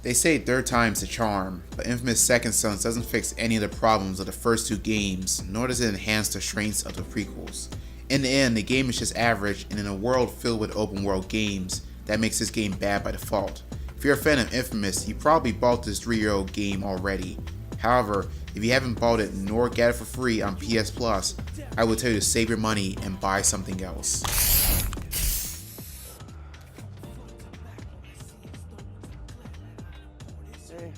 They say third time's the charm, but Infamous Second Sons doesn't fix any of the problems of the first two games, nor does it enhance the strengths of the prequels. In the end, the game is just average, and in a world filled with open world games, that makes this game bad by default. If you're a fan of Infamous, you probably bought this 3-year-old game already. However, if you haven't bought it nor got it for free on PS Plus, I would tell you to save your money and buy something else. Hey,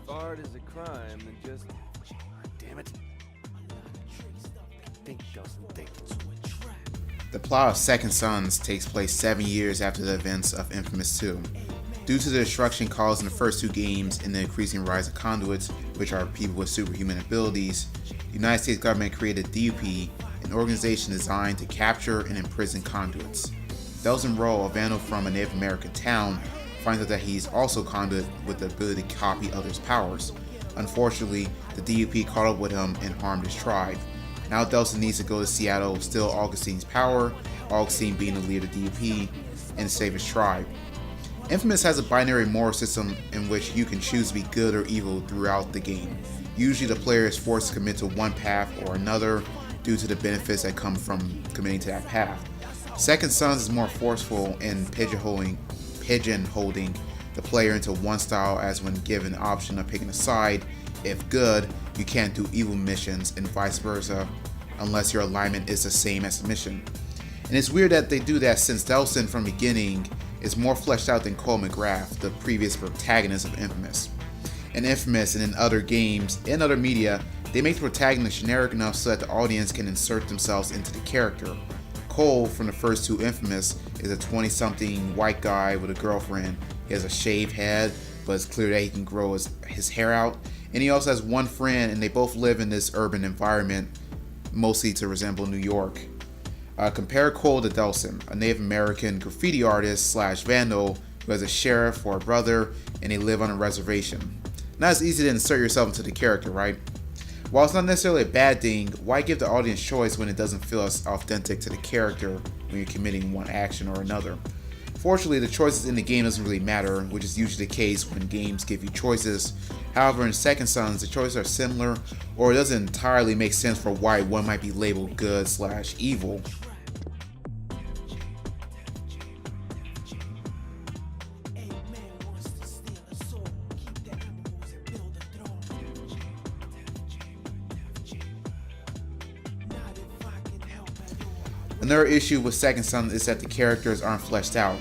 art is a crime and just... Damn it. Think doesn't think. The plot of Second Sons takes place 7 years after the events of Infamous 2. Due to the destruction caused in the first two games and the increasing rise of conduits, which are people with superhuman abilities, the United States government created DUP, an organization designed to capture and imprison conduits. Delsin Rowe, a vandal from a Native American town, finds out that he's also a conduit with the ability to copy others' powers. Unfortunately, the DUP caught up with him and harmed his tribe. Now Delsin needs to go to Seattle, steal Augustine's power, Augustine being the leader of the DUP, and save his tribe. Infamous has a binary moral system in which you can choose to be good or evil throughout the game. Usually the player is forced to commit to one path or another due to the benefits that come from committing to that path. Second Sons is more forceful in pigeonholing the player into one style, as when given the option of picking a side. If good, you can't do evil missions, and vice versa, unless your alignment is the same as the mission. And it's weird that they do that, since Delsin from the beginning is more fleshed out than Cole McGrath, the previous protagonist of Infamous. In Infamous and in other games and other media, they make the protagonist generic enough so that the audience can insert themselves into the character. Cole from the first two Infamous is a 20-something white guy with a girlfriend. He has a shaved head, but it's clear that he can grow his hair out. And he also has one friend, and they both live in this urban environment, mostly to resemble New York. Compare Cole to Delsin, a Native American graffiti artist / vandal who has a sheriff or a brother, and they live on a reservation. Not as easy to insert yourself into the character, right? While it's not necessarily a bad thing, why give the audience choice when it doesn't feel as authentic to the character when you're committing one action or another? Fortunately, the choices in the game doesn't really matter, which is usually the case when games give you choices. However, in Second Sons, the choices are similar, or it doesn't entirely make sense for why one might be labeled good / evil. Another issue with Second Son is that the characters aren't fleshed out.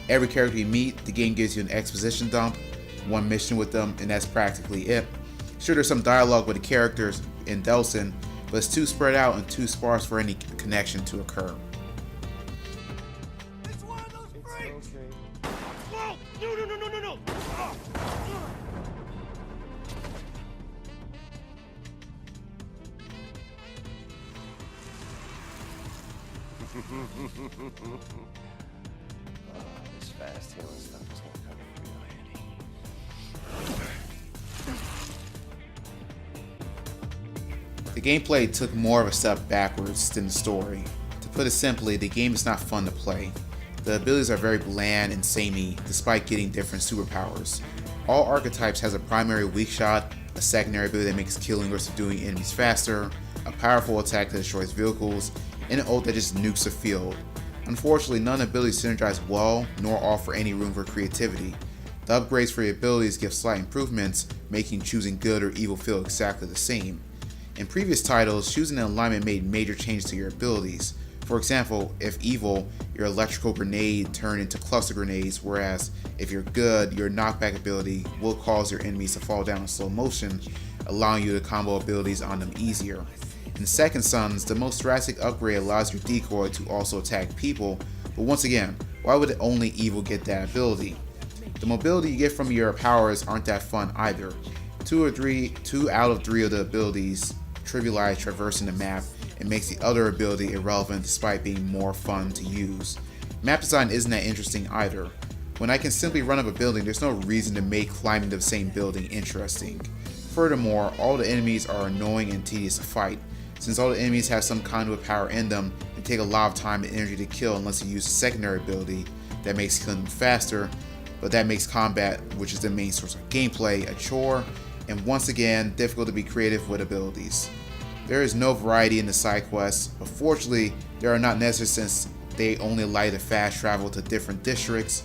Every character you meet, the game gives you an exposition dump, one mission with them, and that's practically it. Sure, there's some dialogue with the characters in Delsin, but it's too spread out and too sparse for any connection to occur. It's one of those freaks! Okay. Whoa! No! Oh. This fast healing stuff is gonna come in real handy. The gameplay took more of a step backwards than the story. To put it simply, the game is not fun to play. The abilities are very bland and samey, despite getting different superpowers. All archetypes has a primary weak shot, a secondary ability that makes killing or subduing enemies faster, a powerful attack that destroys vehicles, and an ult that just nukes the field. Unfortunately, none of the abilities synergize well, nor offer any room for creativity. The upgrades for the abilities give slight improvements, making choosing good or evil feel exactly the same. In previous titles, choosing an alignment made major changes to your abilities. For example, if evil, your electrical grenade turned into cluster grenades, whereas if you're good, your knockback ability will cause your enemies to fall down in slow motion, allowing you to combo abilities on them easier. In Second Sons, the most drastic upgrade allows your decoy to also attack people, but once again, why would only evil get that ability? The mobility you get from your powers aren't that fun either. 2 out of 3 of the abilities trivialize traversing the map and makes the other ability irrelevant despite being more fun to use. Map design isn't that interesting either. When I can simply run up a building, there's no reason to make climbing the same building interesting. Furthermore, all the enemies are annoying and tedious to fight. Since all the enemies have some conduit power in them, they take a lot of time and energy to kill unless you use a secondary ability that makes killing them faster, but that makes combat, which is the main source of gameplay, a chore, and once again, difficult to be creative with abilities. There is no variety in the side quests, but fortunately, they are not necessary since they only allow you to fast travel to different districts.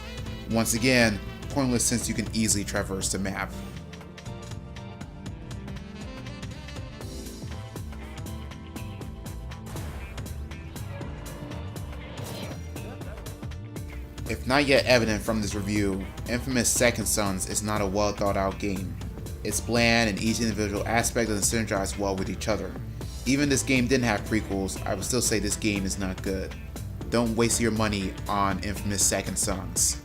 Once again, pointless since you can easily traverse the map. If not yet evident from this review, Infamous Second Sons is not a well thought out game. It's bland and each individual aspect doesn't synergize well with each other. Even if this game didn't have prequels, I would still say this game is not good. Don't waste your money on Infamous Second Sons.